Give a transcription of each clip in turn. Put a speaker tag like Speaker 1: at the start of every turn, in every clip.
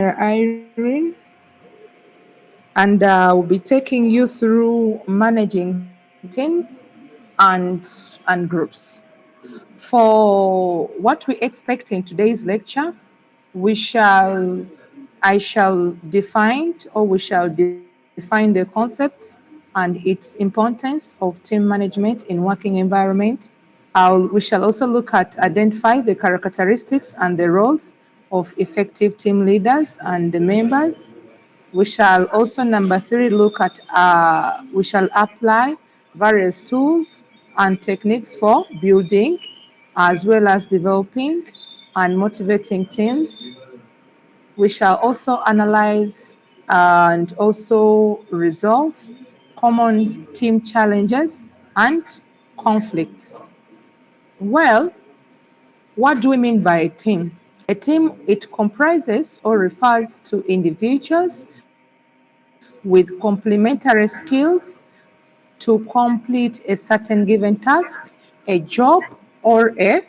Speaker 1: Irene, and we'll be taking you through managing teams and groups. For what we expect in today's lecture, we shall I shall define or we shall define the concepts and its importance of team management in working environment. We shall also look at identify the characteristics and the roles of effective team leaders and the members. We shall also, number three, we shall apply various tools and techniques for building as well as developing and motivating teams. We shall also analyze and also resolve common team challenges and conflicts. Well, what do we mean by a team? A team, it comprises or refers to individuals with complementary skills to complete a certain given task, a job, or a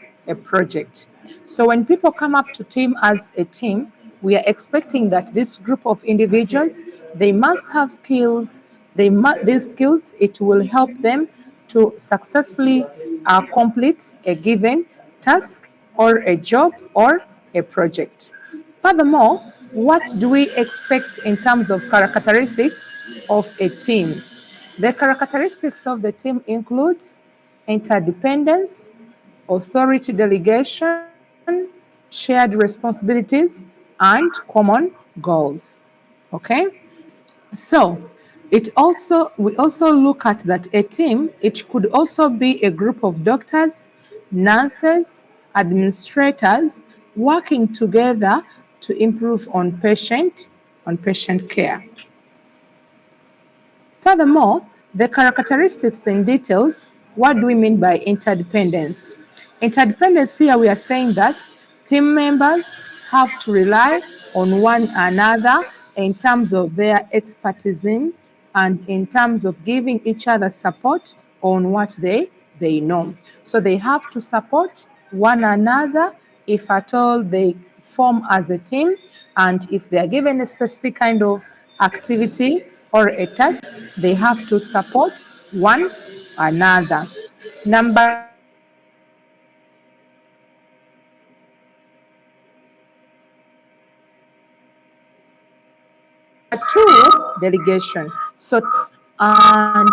Speaker 1: project. So when people come up to team as a team, we are expecting that this group of individuals, they must have skills. These skills, it will help them to successfully complete a given task or a job or a project. Furthermore, what do we expect in terms of characteristics of a team? The characteristics of the team include interdependence, authority delegation, shared responsibilities, and common goals. Okay? So, we also look at that a team, it could also be a group of doctors, nurses, administrators working together to improve on patient care. Furthermore, the characteristics and details, what do we mean by interdependence? Interdependence here we are saying that team members have to rely on one another in terms of their expertise and in terms of giving each other support on what they know. So they have to support one another if at all they form as a team, and if they are given a specific kind of activity or a task, they have to support one another. Number two, authority delegation. So and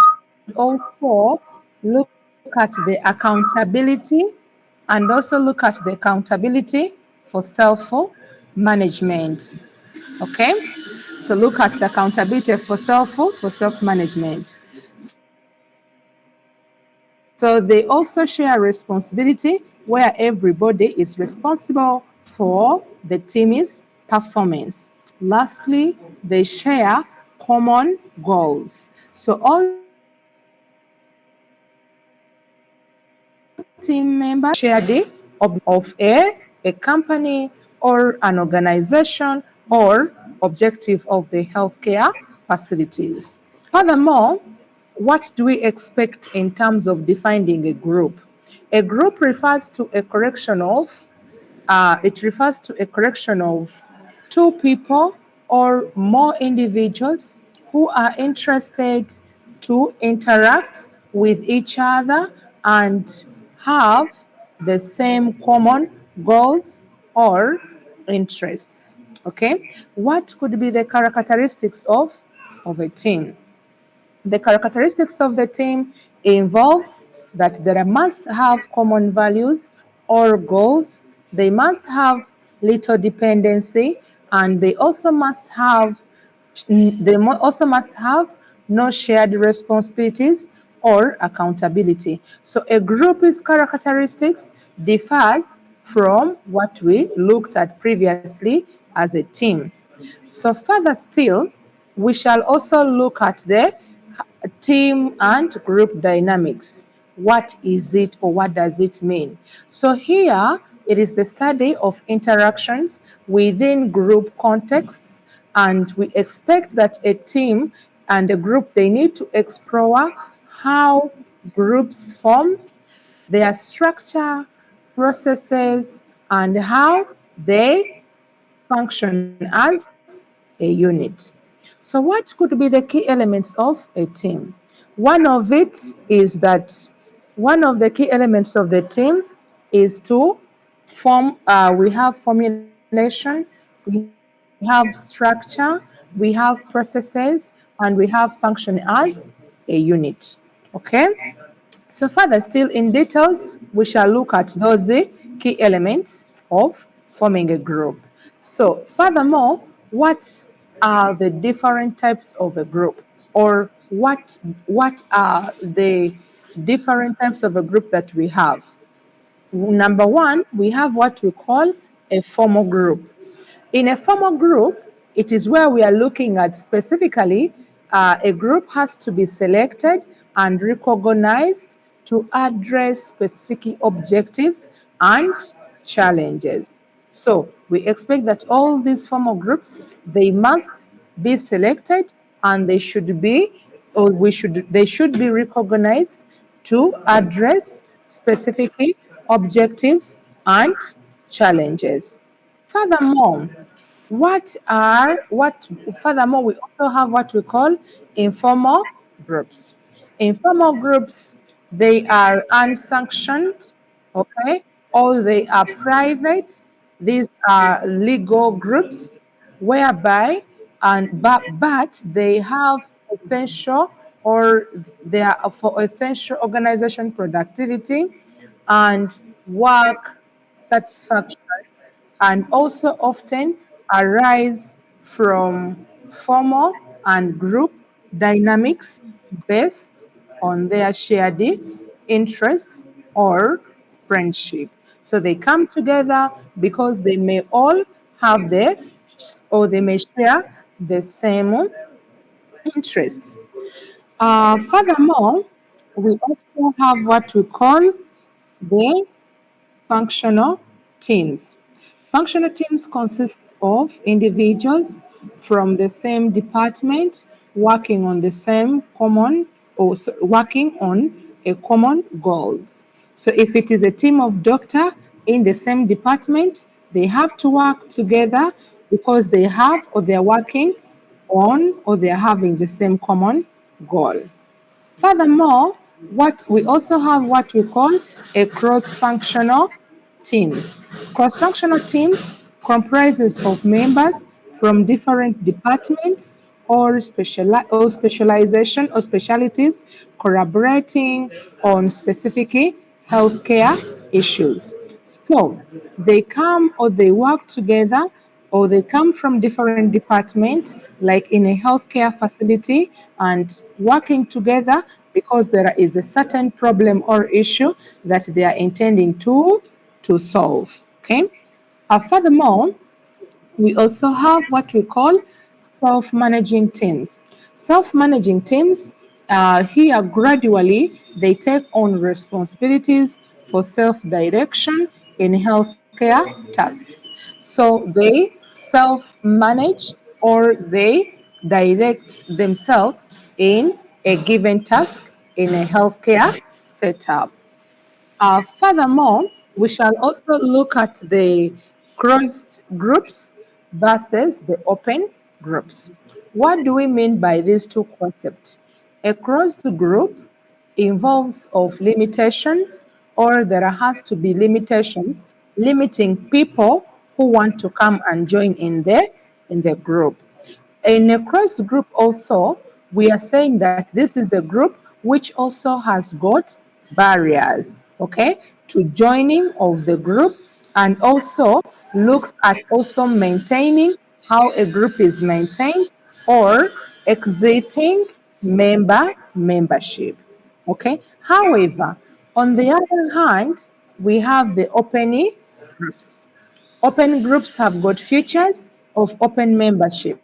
Speaker 1: also look at the accountability and also look at the accountability for self-management. Okay? So look at the accountability for self-management. So they also share responsibility where everybody is responsible for the team's performance. Lastly, they share common goals. So all team members share the objective of a company or an organization or objective of the healthcare facilities. Furthermore, what do we expect in terms of defining a group? A group refers to a collection of two people or more individuals who are interested to interact with each other and have the same common goals or interests. Okay, what could be the characteristics of a team? The characteristics of the team involves that they must have common values or goals, they must have little dependency, and they also must have no shared responsibilities or accountability. So a group's characteristics differs from what we looked at previously as a team. So further still, we shall also look at the team and group dynamics. What is it or what does it mean? So here it is the study of interactions within group contexts, and we expect that a team and a group, they need to explore how groups form, their structure, processes, and how they function as a unit. So, what could be the key elements of a team? One of it is that one of the key elements of the team is to we have formulation, we have structure, we have processes, and we have function as a unit. Okay? So, further still in details, we shall look at those key elements of forming a group. So, furthermore, what are the different types of a group, or what are the different types of a group that we have? Number one, we have what we call a formal group. In a formal group, it is where we are looking at specifically a group has to be selected and recognized to address specific objectives and challenges. So we expect that all these formal groups, they must be selected and they should be recognized to address specific objectives and challenges. Furthermore, what are what furthermore we also have what we call informal groups. Informal groups, they are unsanctioned, okay, or they are private. These are legal groups whereby but they have essential or they are for essential organization productivity and work satisfaction, and also often arise from formal and group dynamics based on their shared interests or friendship. So they come together because they may all have they may share the same interests. Furthermore, we also have what we call the functional teams. Functional teams consists of individuals from the same department working on the same common working on a common goals. So if it is a team of doctor in the same department, they have to work together because they have or they are working on or they are having the same common goal. Furthermore, what we also have what we call a cross-functional teams. Cross-functional teams comprises of members from different departments or specialization or specialties collaborating on specific healthcare issues. So they come or they work together or they come from different departments, like in a healthcare facility, and working together because there is a certain problem or issue that they are intending to solve. Okay. Furthermore, we also have what we call self-managing teams. Self-managing teams here gradually they take on responsibilities for self-direction in healthcare tasks. So they self-manage or they direct themselves in a given task in a healthcare setup. Furthermore, we shall also look at the closed groups versus the open groups. What do we mean by these two concepts? A closed group involves of limitations, or there has to be limitations limiting people who want to come and join in the group. In a cross group also, we are saying that this is a group which also has got barriers, okay, to joining of the group, and also looks at also maintaining how a group is maintained or exiting membership. Okay. However, on the other hand, we have the open groups. Open groups have got features of open membership,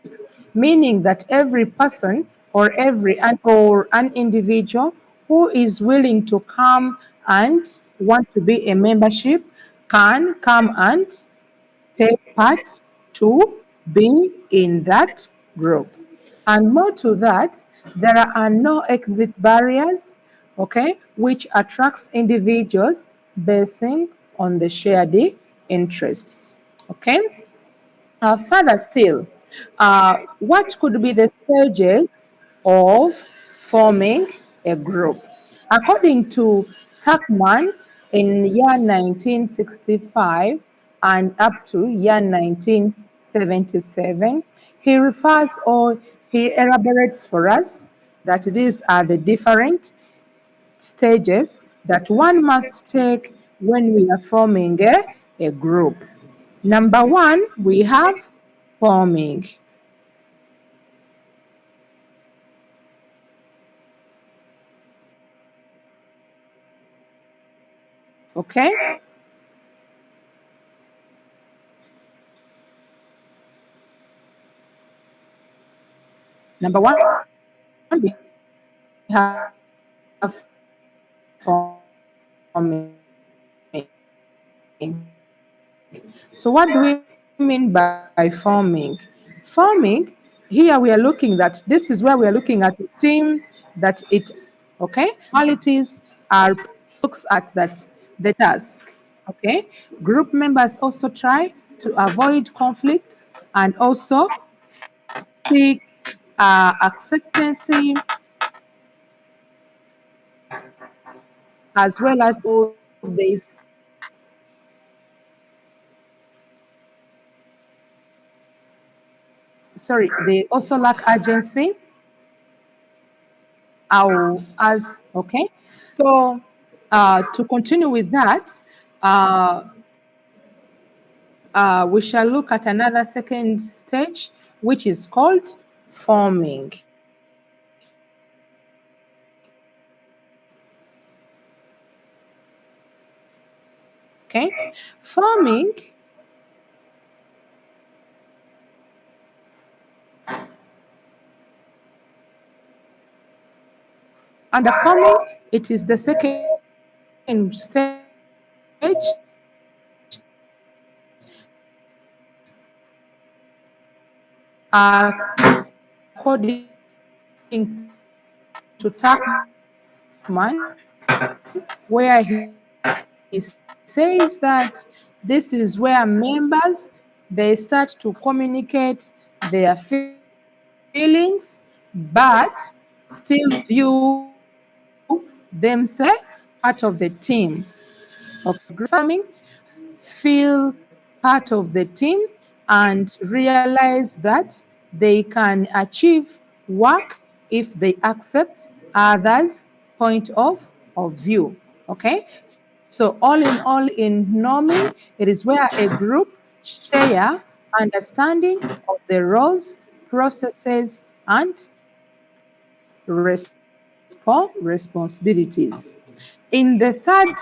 Speaker 1: meaning that every person or an individual who is willing to come and want to be a membership can come and take part to be in that group. And more to that, there are no exit barriers, okay, which attracts individuals basing on the shared interests. Okay. Further still, what could be the stages of forming a group? According to Tuckman in year 1965 and up to year 1977, he refers or he elaborates for us that these are the different stages that one must take when we are forming a group. Number one, we have forming. Okay. Number one, we have forming. So, what do we mean by forming? Forming, here we are looking at this is where we are looking at a team that it okay. Qualities are looks at that the task. Okay. Group members also try to avoid conflicts and also seek acceptancy as well as this. Sorry, they also lack urgency as okay. So to continue with that, uh, we shall look at another second stage, which is called forming. Okay, forming under forming, it is the second stage according to Tuckman, where he says that this is where members they start to communicate their feelings, but still view themselves part of the team. Okay, farming feel part of the team and realize that they can achieve work if they accept others' point of view. Okay, so all in norming, it is where a group share understanding of the roles, processes, and responsibilities. In the third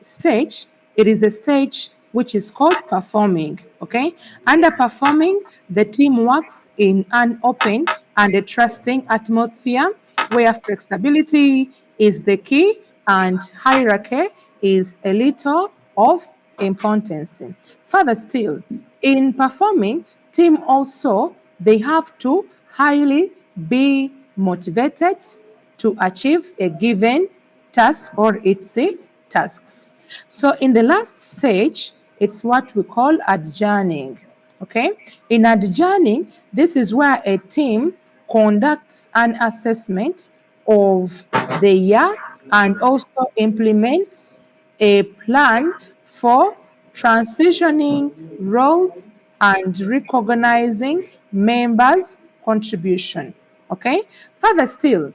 Speaker 1: stage, it is a stage which is called performing. Okay, under performing, the team works in an open and a trusting atmosphere where flexibility is the key and hierarchy is a little of importance. Further still, in performing, team also they have to highly be motivated to achieve a given task or its tasks. So in the last stage, it's what we call adjourning. Okay, in adjourning, this is where a team conducts an assessment of the year and also implements a plan for transitioning roles and recognizing members' contribution. Okay, further still,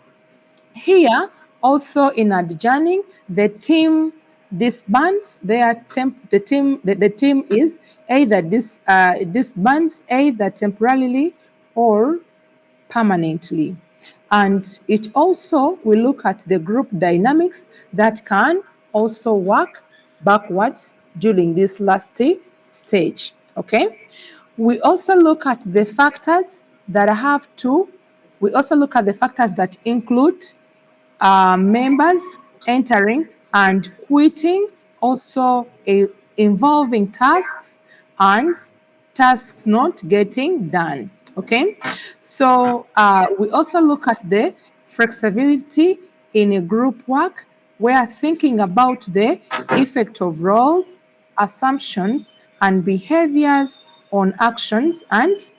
Speaker 1: here, also in adjourning, the team disbands the team is either disbands either temporarily or permanently. And it also will look at the group dynamics that can also work backwards during this last stage. Okay. We also look at the factors that have to, we also look at the factors that include members entering and quitting, also involving tasks and tasks not getting done. Okay, so we also look at the flexibility in a group work. We are thinking about the effect of roles, assumptions, and behaviors on actions and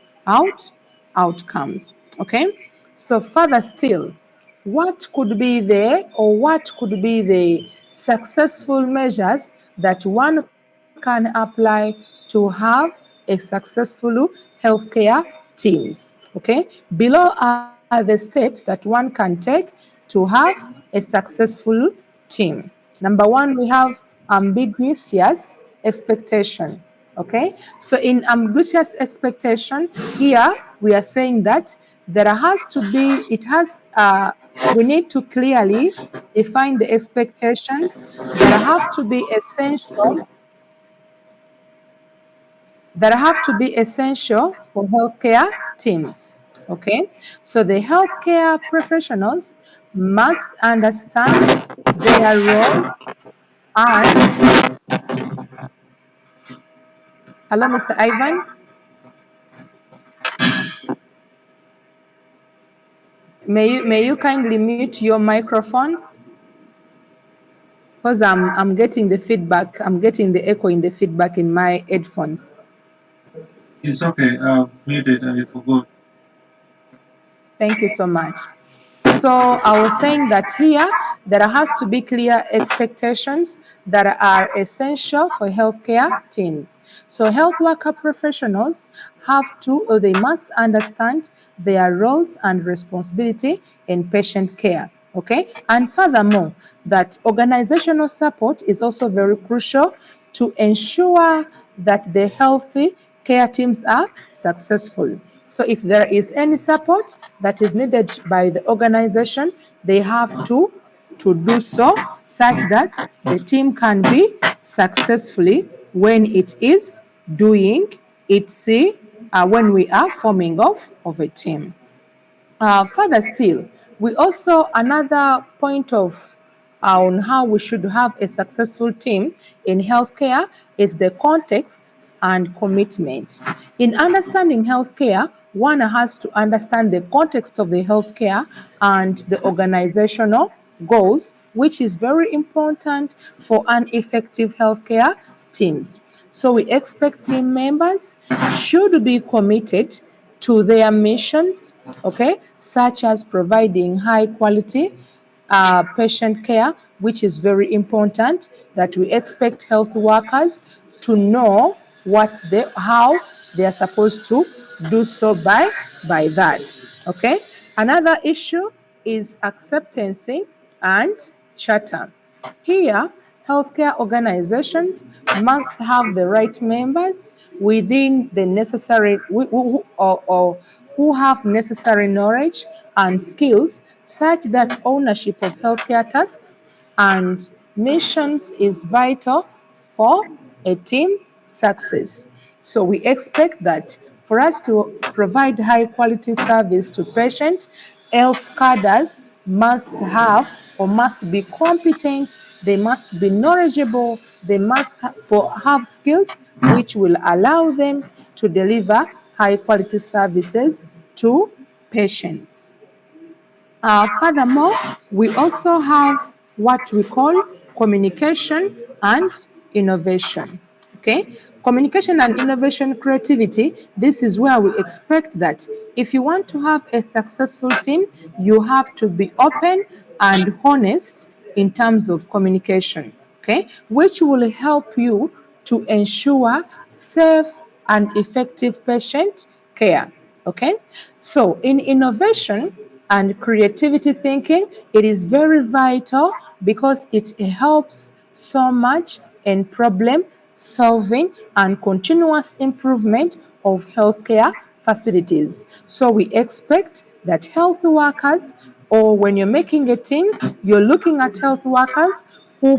Speaker 1: outcomes. Okay, so further still, what could be the or what could be the successful measures that one can apply to have a successful healthcare teams? Okay, below are the steps that one can take to have a successful team. Number one, we have ambiguous expectation. Okay, so in ambiguous expectation, here we are saying that there has to be, we need to clearly define the expectations that have to be essential, for healthcare teams. Okay, so the healthcare professionals must understand their roles and, hello, Mr. Ivan, may you kindly mute your microphone because I'm getting the feedback. I'm getting the echo in the feedback in my headphones.
Speaker 2: It's okay. Muted. I forgot.
Speaker 1: Thank you so much. So I was saying that here there has to be clear expectations that are essential for healthcare teams. So health worker professionals have to or they must understand their roles and responsibility in patient care. Okay, and furthermore, that organizational support is also very crucial to ensure that the healthy care teams are successful. So if there is any support that is needed by the organization, they have to do so such that the team can be successfully when it is doing its when we are forming of a team. Further still, we also another point of on how we should have a successful team in healthcare is the context and commitment. In understanding healthcare, one has to understand the context of the healthcare and the organizational goals, which is very important for an effective healthcare teams. So we expect team members should be committed to their missions, okay, such as providing high quality patient care, which is very important that we expect health workers to know how they are supposed to do so by that. Okay. Another issue is acceptance and charter. Here, healthcare organizations must have the right members within the necessary or who have necessary knowledge and skills such that ownership of healthcare tasks and missions is vital for a team success. So we expect that for us to provide high quality service to patients, health cadres must have or must be competent, they must be knowledgeable, they must have skills which will allow them to deliver high quality services to patients. Furthermore, we also have what we call communication and innovation. Okay, communication and innovation creativity. This is where we expect that if you want to have a successful team, you have to be open and honest in terms of communication. Okay, which will help you to ensure safe and effective patient care. Okay, so in innovation and creativity thinking, it is very vital because it helps so much in problem solving and continuous improvement of healthcare facilities. So we expect that health workers, or when you're making a team, you're looking at health workers who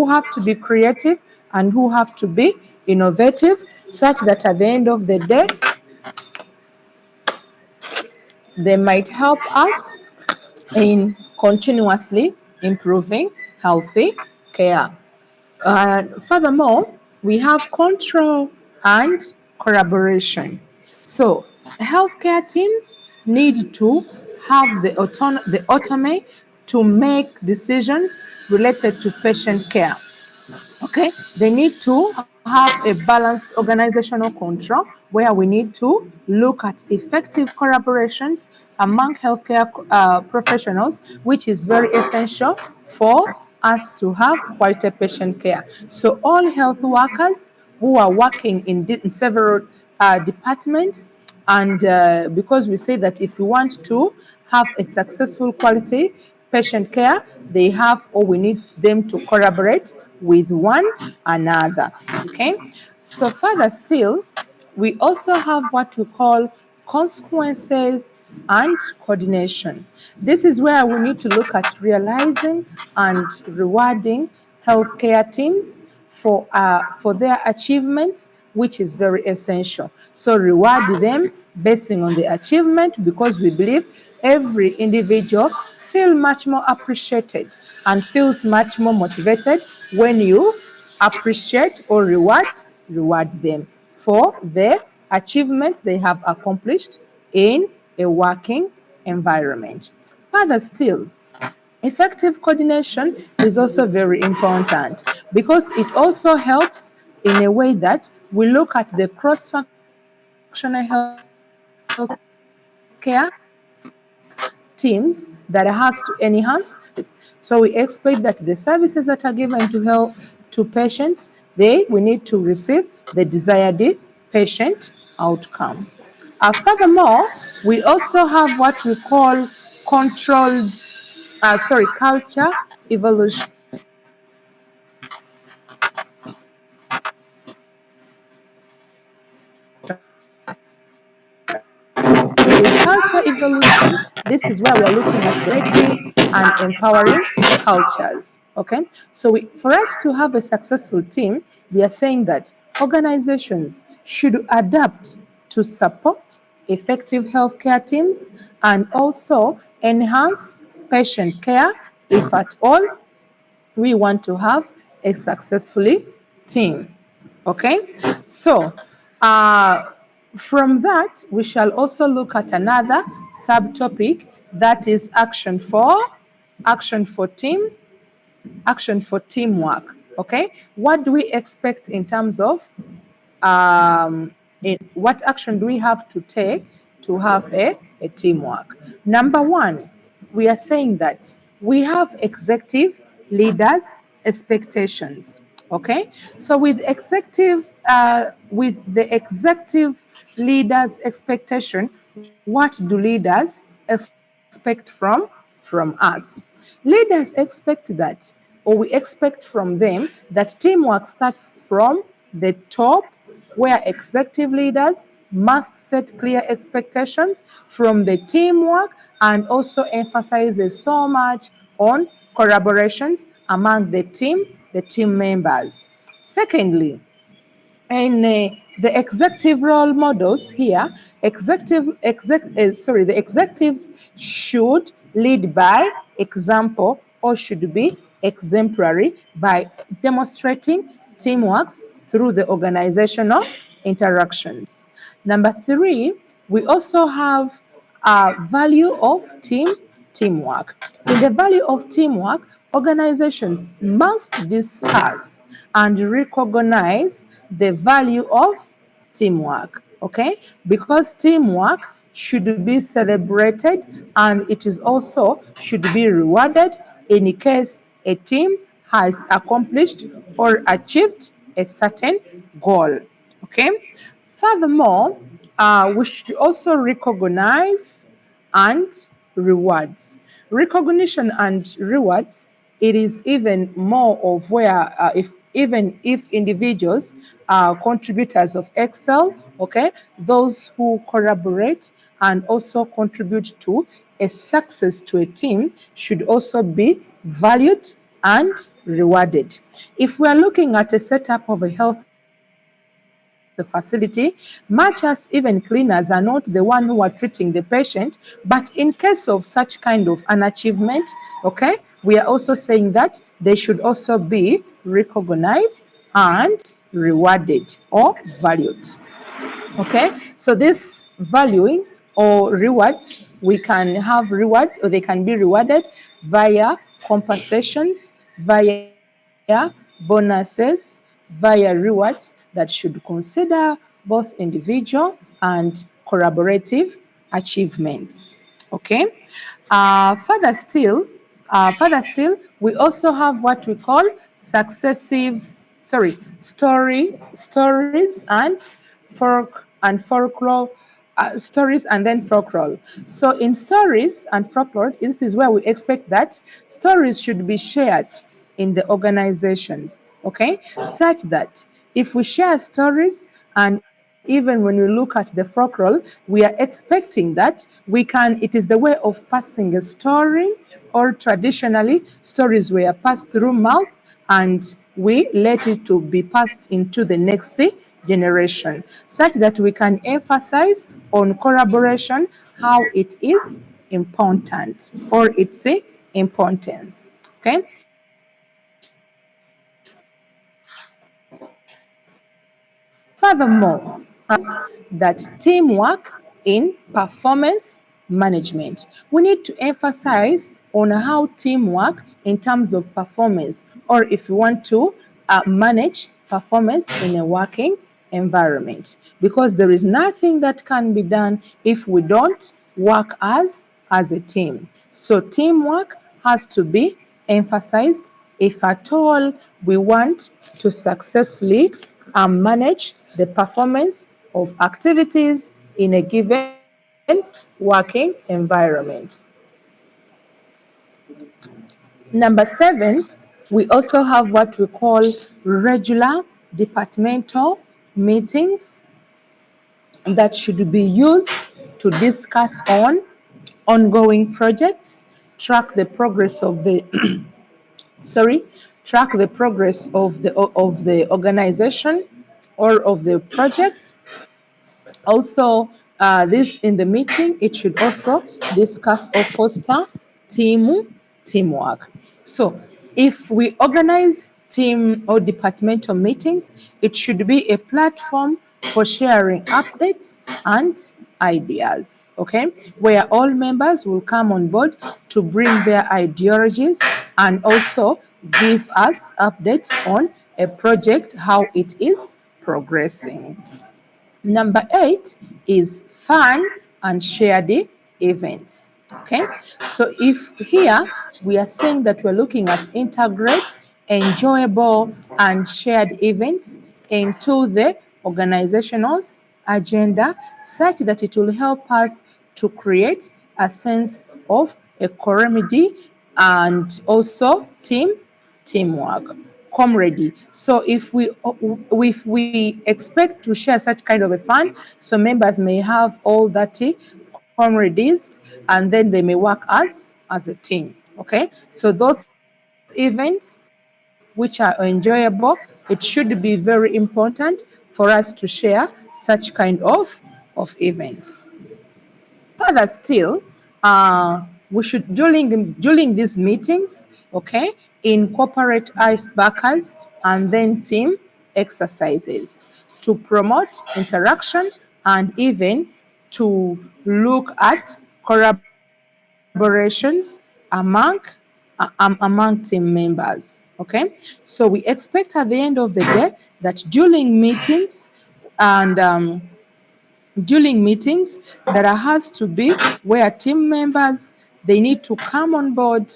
Speaker 1: have to be creative and who have to be innovative, such that at the end of the day, they might help us in continuously improving healthy care. Furthermore, we have control and collaboration. So, healthcare teams need to have the autonomy to make decisions related to patient care. Okay, they need to have a balanced organizational control where we need to look at effective collaborations among healthcare professionals, which is very essential for us to have quality patient care. So, all health workers who are working in several departments, and because we say that if we want to have a successful quality patient care, they have or we need them to collaborate with one another. Okay, so further still, we also have what we call consequences and coordination. This is where we need to look at realizing and rewarding healthcare teams for their achievements, which is very essential. So reward them basing on the achievement because we believe every individual feel much more appreciated and feels much more motivated when you appreciate or reward them for the achievements they have accomplished in a working environment. Further still, effective coordination is also very important because it also helps in a way that we look at the cross-functional healthcare teams that has to enhance services. So we expect that the services that are given to patients, we need to receive the desired patient outcome. Furthermore, we also have what we call controlled culture evolution. So with culture evolution, this is where we're looking at variety and empowering cultures. Okay, so with culture evolution, this is where we're looking at variety and empowering cultures. Okay, so for us to have a successful team, we are saying that organizations should adapt to support effective healthcare teams and also enhance patient care if at all we want to have a successfully team. Okay, so uh, from that we shall also look at another subtopic, that is action for teamwork. Okay, what do we expect in terms of what action do we have to take to have a teamwork? Number one, we are saying that we have executive leaders' expectations. Okay, so with the executive leaders' expectation, what do leaders expect from us? Leaders expect that, or we expect from them that teamwork starts from the top, where executive leaders must set clear expectations from the teamwork and also emphasizes so much on collaborations among the team members. Secondly, and the executive role models here, the executives should lead by example or should be exemplary by demonstrating teamwork through the organizational interactions. Number three, we also have value of teamwork. In the value of teamwork, organizations must discuss and recognize the value of teamwork. Okay, because teamwork should be celebrated and it is also should be rewarded in case a team has accomplished or achieved a certain goal. Okay, furthermore, we should also recognize and rewards. Recognition and rewards, it is even more of where if individuals are contributors of Excel, okay, those who collaborate and also contribute to a success to a team should also be valued and rewarded. If we are looking at a setup of a health facility, much as even cleaners are not the one who are treating the patient, but in case of such kind of an achievement, okay, we are also saying that they should also be recognized and rewarded or valued. Okay, so this valuing or rewards, we can have reward or they can be rewarded via compensations, via bonuses, via via rewards that should consider both individual and collaborative achievements. Okay. Uh, further still, we also have what we call stories and folklore, stories and then folklore. So in stories and folklore, this is where we expect that stories should be shared in the organizations, okay, such that if we share stories and even when we look at the folklore, we are expecting that it is the way of passing a story, or traditionally stories were passed through mouth and we let it to be passed into the next generation, such that we can emphasize on collaboration, how it is important or its importance. Okay. Furthermore, that teamwork in performance management. We need to emphasize on how teamwork in terms of performance, or if you want to manage performance in a working environment, because there is nothing that can be done if we don't work as a team. So teamwork has to be emphasized if at all we want to successfully manage the performance of activities in a given working environment. Number 7, we also have what we call regular departmental meetings that should be used to discuss on ongoing projects, track the progress of the sorry, track the progress of the organization or of the project. Also, this in the meeting, it should also discuss or foster teamwork. So, if we organize team or departmental meetings, it should be a platform for sharing updates and ideas. Okay, where all members will come on board to bring their ideologies and also give us updates on a project, how it is progressing. Number 8 is fun and shared events. Okay, so if here we are saying that we're looking at integrate enjoyable and shared events into the organization's agenda, such that it will help us to create a sense of equanimity and also teamwork, camaraderie. So if we expect to share such kind of a fund, so members may have all that camaraderies, and then they may work as a team. Okay, so those events which are enjoyable, it should be very important for us to share such kind of events. Further still, we should during these meetings, okay, incorporate icebreakers and then team exercises to promote interaction and even to look at collaborations among team members. Okay, so we expect at the end of the day that and during meetings there has to be where team members, they need to come on board,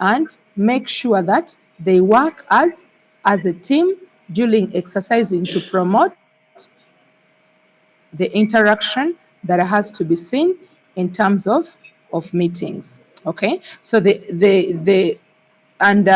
Speaker 1: and make sure that they work as a team during exercising to promote the interaction that has to be seen in terms of meetings. Okay, so the and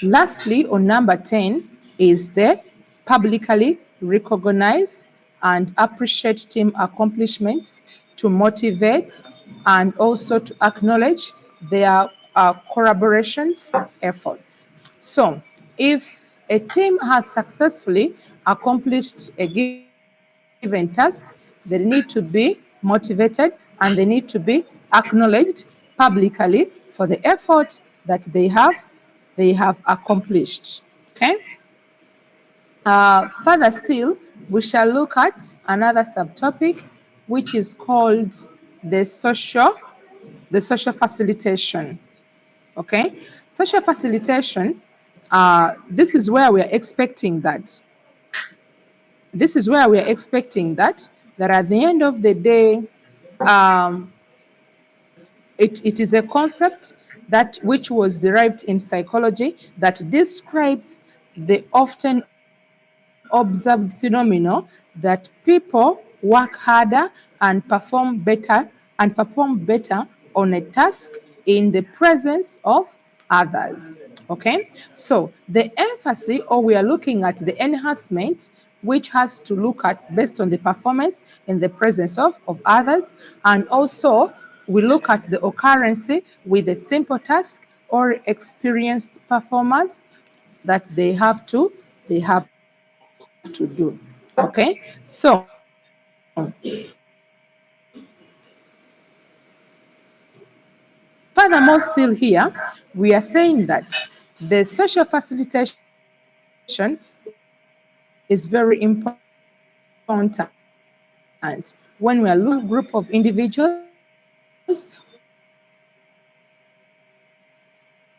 Speaker 1: lastly, on number 10 is the publicly recognize and appreciate team accomplishments to motivate and also to acknowledge their collaborations efforts. So, if a team has successfully accomplished a given task, they need to be motivated and they need to be acknowledged publicly for the effort that they have accomplished. Okay. Further still, we shall look at another subtopic, which is called the social the social facilitation. Okay, social facilitation This is where we are expecting that. This is where we are expecting that at the end of the day, um, it is a concept that which was derived in psychology that describes the often observed phenomenon that people work harder and perform better on a task in the presence of others. Okay, so the emphasis, or we are looking at the enhancement, which has to look at based on the performance in the presence of others, and also we look at the occurrence with a simple task or experienced performers that they have to do. Okay, so furthermore, still here, we are saying that the social facilitation is very important when we are looking at a group of individuals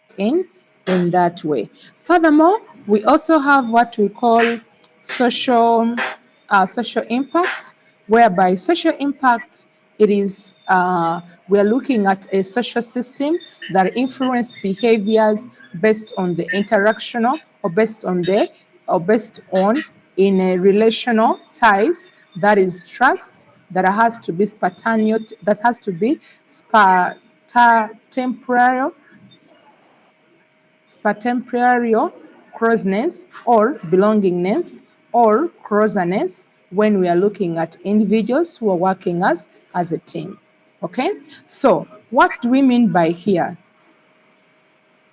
Speaker 1: working in that way. Furthermore, we also have what we call social social impact, whereby social impact it is we are looking at a social system that influence behaviors based on the interactional or based on in a relational ties, that is trust, that has to be spontaneous, that has to be temporal, spartemprario, closeness or belongingness or closeness when we are looking at individuals who are working as a team. Okay, so what do we mean by here?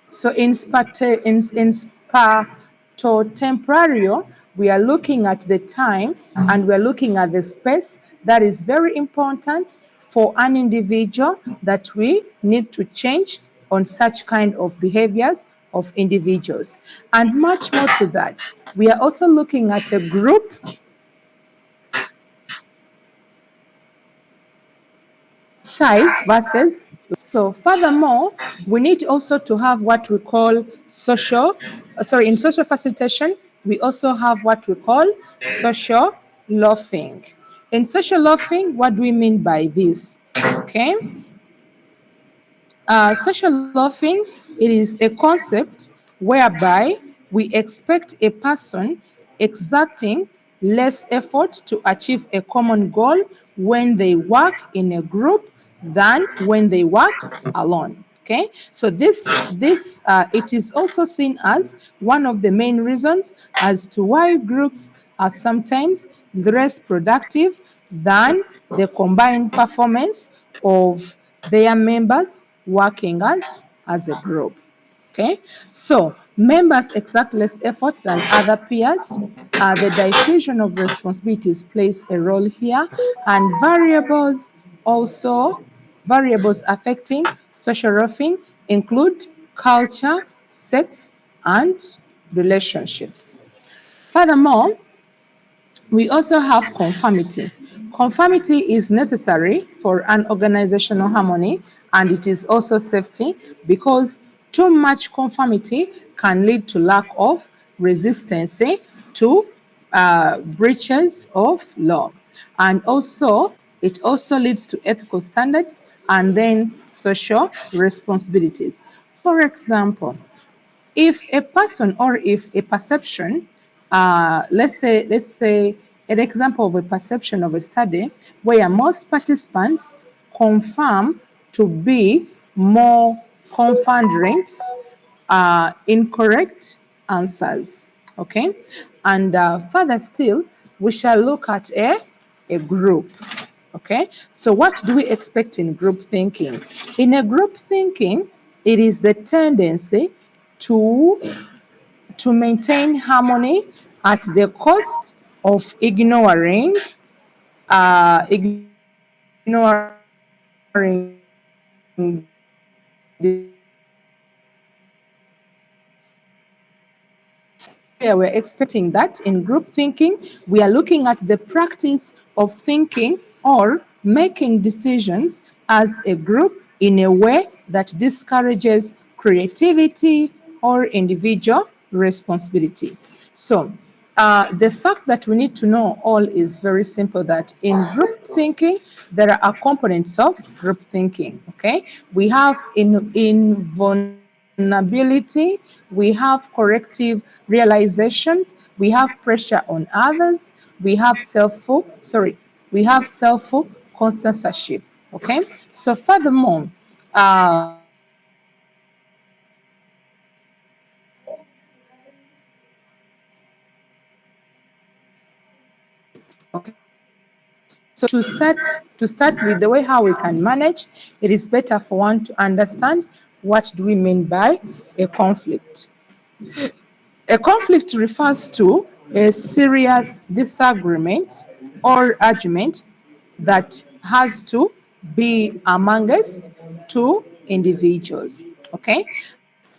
Speaker 1: So in spatio-temporario, we are looking at the time and we're looking at the space that is very important for an individual that we need to change on such kind of behaviors of individuals. And much more to that, we are also looking at a group size versus. So furthermore, we need also to have what we call in social facilitation, we also have what we call social loafing. In social loafing, what do we mean by this? Okay, social loafing, it is a concept whereby we expect a person exerting less effort to achieve a common goal when they work in a group than when they work alone. Okay, so this it is also seen as one of the main reasons as to why groups are sometimes less productive than the combined performance of their members working as a group. Okay, so members exert less effort than other peers. The diffusion of responsibilities plays a role here, and also variables affecting social roughing include culture, sex, and relationships. Furthermore, we also have conformity. Conformity is necessary for an organizational harmony and it is also safety because too much conformity can lead to lack of resistance to breaches of law. And also, it also leads to ethical standards and then social responsibilities. For example, if a person or if a perception, let's say an example of a perception of a study where most participants confirm to be more confident incorrect answers. Okay, and further still, we shall look at a group. Okay, so what do we expect in group thinking? In a group thinking, it is the tendency to to maintain harmony at the cost of ignoring where we're expecting that in group thinking, we are looking at the practice of thinking or making decisions as a group in a way that discourages creativity or individual responsibility. So, the fact that we need to know all is very simple that in group thinking, there are components of group thinking. Okay, we have in vulnerability, we have corrective realizations, we have pressure on others, we have we have self consensorship. Okay, so furthermore, we also conflicts. Okay, so to start with the way how we can manage, it is better for one to understand what do we mean by a conflict. A conflict refers to a serious disagreement or argument that has to be amongst two individuals. Okay?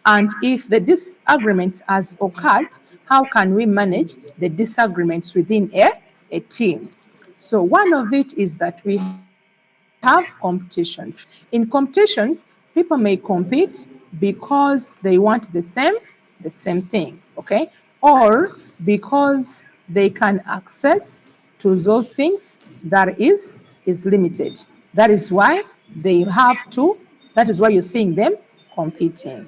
Speaker 1: And if the disagreement has occurred, how can we manage the disagreements within a team? So, one of it is that we have competitions. In competitions, people may compete because they want the same thing, okay? Or because they can access to those things that is limited. That is why they have to, that is why you're seeing them competing.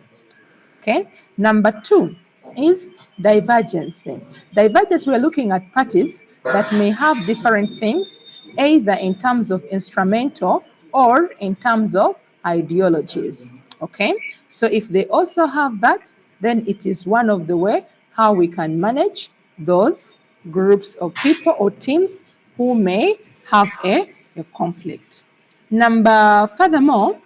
Speaker 1: Okay. Number two is divergence. Divergence, we're looking at parties that may have different things, either in terms of instrumental or in terms of ideologies. Okay. So if they also have that, then it is one of the way how we can manage those groups of people or teams who may have a conflict. Furthermore,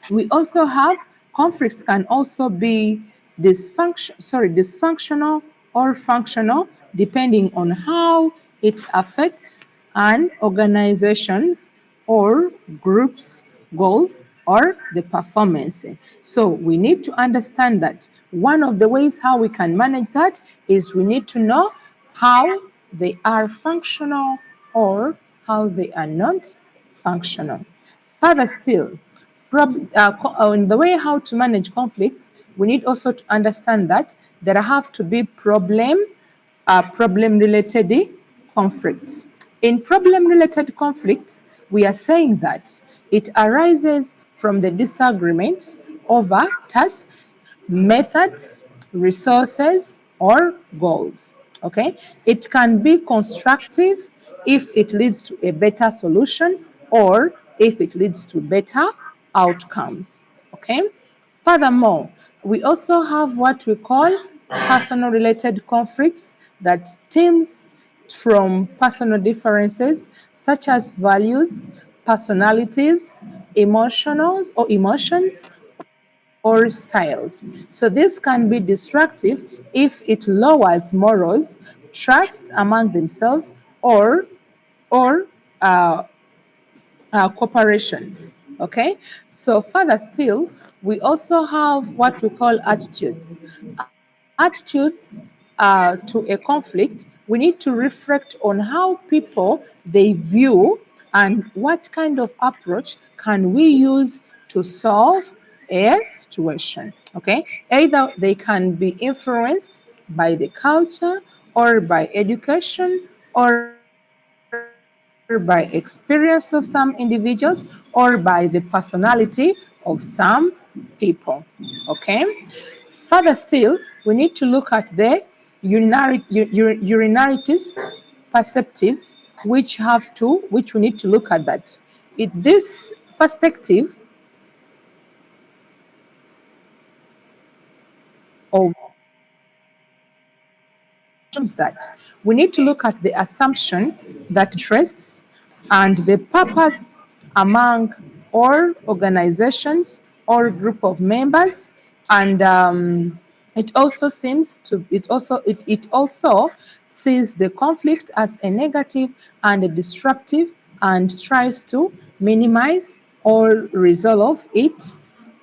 Speaker 1: we also have conflicts can also be dysfunctional or functional depending on how it affects an organization's or group's goals or the performance. So we need to understand that one of the ways how we can manage that is we need to know how they are functional or how they are not functional. Further still, in the way how to manage conflict, we need also to understand that there have to be problem related conflicts. In problem related conflicts, we are saying that it arises from the disagreements over tasks, methods, resources, or goals. Okay, it can be constructive if it leads to a better solution or if it leads to better outcomes. Okay. Furthermore, we also have what we call personal related conflicts that stems from personal differences such as values, personalities, emotions, or styles. So this can be destructive if it lowers morals, trust among themselves, or uh, corporations. Okay, so further still, we also have what we call attitudes. Attitudes to a conflict, we need to reflect on how people they view and what kind of approach can we use to solve a situation. Okay, either they can be influenced by the culture or by education or by experience of some individuals or by the personality of some people. Okay. Further still, we need to look at the urinarists perspectives, which we need to look at that. This perspective of assumes that we need to look at the assumption that interests and the purpose among all organizations or group of members, and it also sees the conflict as a negative and a disruptive and tries to minimize or resolve it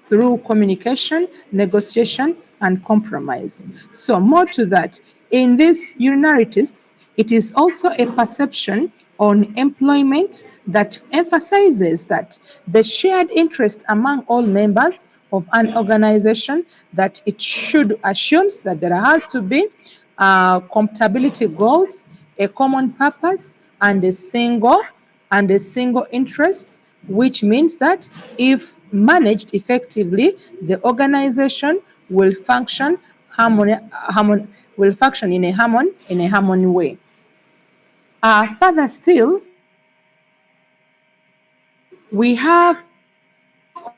Speaker 1: through communication, negotiation, and compromise. So, more to that, in these urinarists, it is also a perception on employment that emphasizes that the shared interest among all members of an organization that it should assumes that there has to be compatibility goals, a common purpose, and a single interest, which means that if managed effectively, the organization will function in a harmony way. Further still, we have a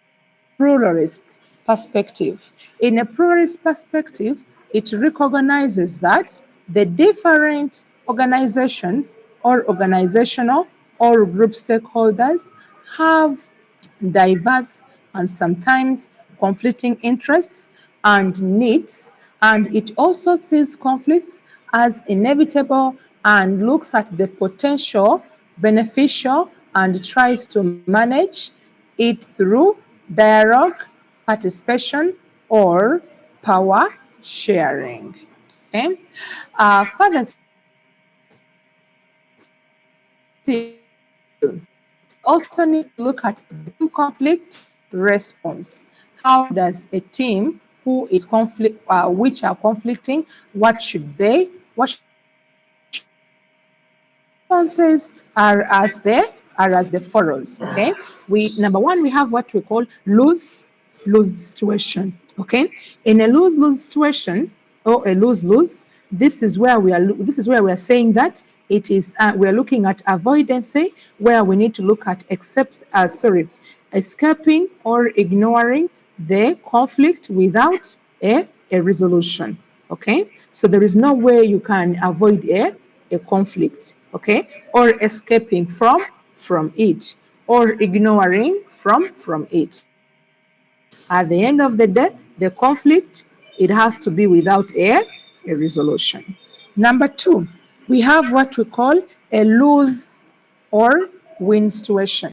Speaker 1: pluralist perspective. In a pluralist perspective, it recognizes that the different organizations or organizational or group stakeholders have diverse and sometimes conflicting interests and needs, and it also sees conflicts as inevitable and looks at the potential beneficial and tries to manage it through dialogue, participation, or power sharing. Okay? Further still, we also need to look at the team conflict response. How does a team who is which are conflicting, what should they do? Responses are as the follows. Okay, we number one, we have what we call lose situation. Okay, in a lose situation or a lose, this is where we are saying that it is we are looking at avoidancy, where we need to look at escaping or ignoring the conflict without a resolution. Okay, so there is no way you can avoid a conflict, okay, or escaping from it, or ignoring from it. At the end of the day, the conflict, it has to be without a resolution. Number two, we have what we call a lose or win situation.